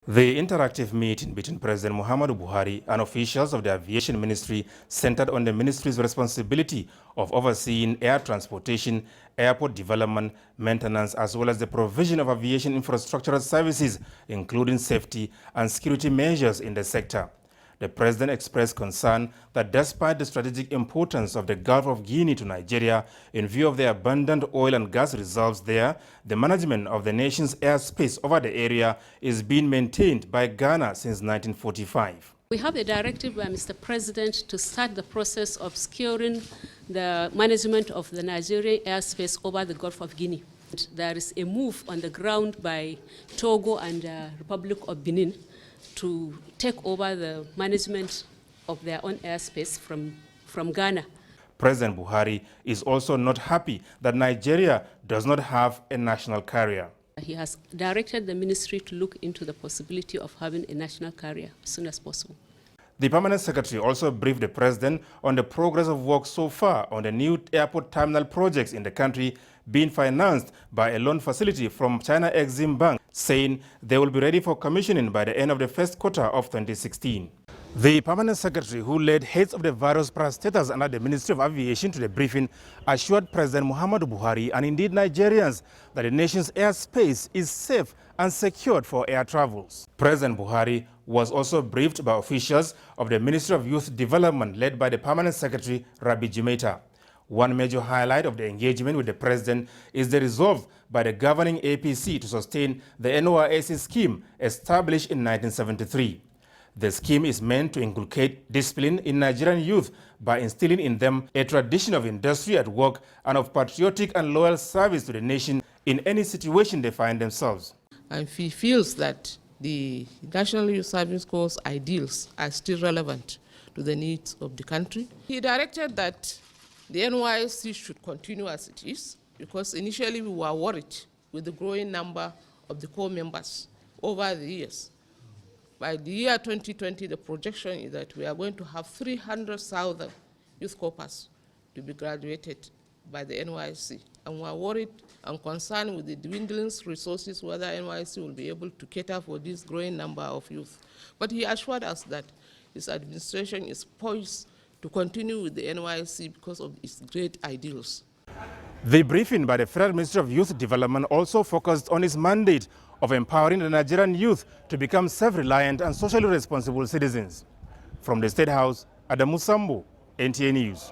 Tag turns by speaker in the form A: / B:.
A: The interactive meeting between President Muhammadu Buhari and officials of the Aviation Ministry centered on the ministry's responsibility of overseeing air transportation, airport development, maintenance, as well as the provision of aviation infrastructural services, including safety and security measures in the sector. The president expressed concern that despite the strategic importance of the Gulf of Guinea to Nigeria in view of the abundant oil and gas reserves there, the management of the nation's airspace over the area is being maintained by Ghana since 1945.
B: We have a directive by Mr. President to start the process of securing the management of the Nigerian airspace over the Gulf of Guinea. There is a move on the ground by Togo and the Republic of Benin to take over the management of their own airspace from Ghana.
A: President Buhari is also not happy that Nigeria does not have a national carrier.
B: He has directed the ministry to look into the possibility of having a national carrier as soon as possible.
A: The permanent secretary also briefed the president on the progress of work so far on the new airport terminal projects in the country being financed by a loan facility from China Exim Bank, saying they will be ready for commissioning by the end of the first quarter of 2016. The permanent secretary, who led heads of the various parastatals under the Ministry of Aviation to the briefing, assured President Muhammadu Buhari and indeed Nigerians that the nation's airspace is safe and secured for air travels. President Buhari was also briefed by officials of the Ministry of Youth Development led by the permanent secretary, Rabi Jimeta. One major highlight of the engagement with the president is the resolve by the governing APC to sustain the NYSC scheme established in 1973. The scheme is meant to inculcate discipline in Nigerian youth by instilling in them a tradition of industry at work and of patriotic and loyal service to the nation in any situation they find themselves.
C: And he feels that the National Youth Service Corps ideals are still relevant to the needs of the country. He directed that the NYSC should continue as it is, because initially we were worried with the growing number of the core members over the years. By the year 2020, the projection is that we are going to have 300,000 youth corpers to be graduated by the NYSC. And we are worried and concerned with the dwindling resources, whether NYSC will be able to cater for this growing number of youth. But he assured us that his administration is poised to continue with the NYSC because of its great ideals.
A: The briefing by the Federal Ministry of Youth Development also focused on its mandate of empowering the Nigerian youth to become self-reliant and socially responsible citizens. From the State House, Adamu Sambo, NTA News.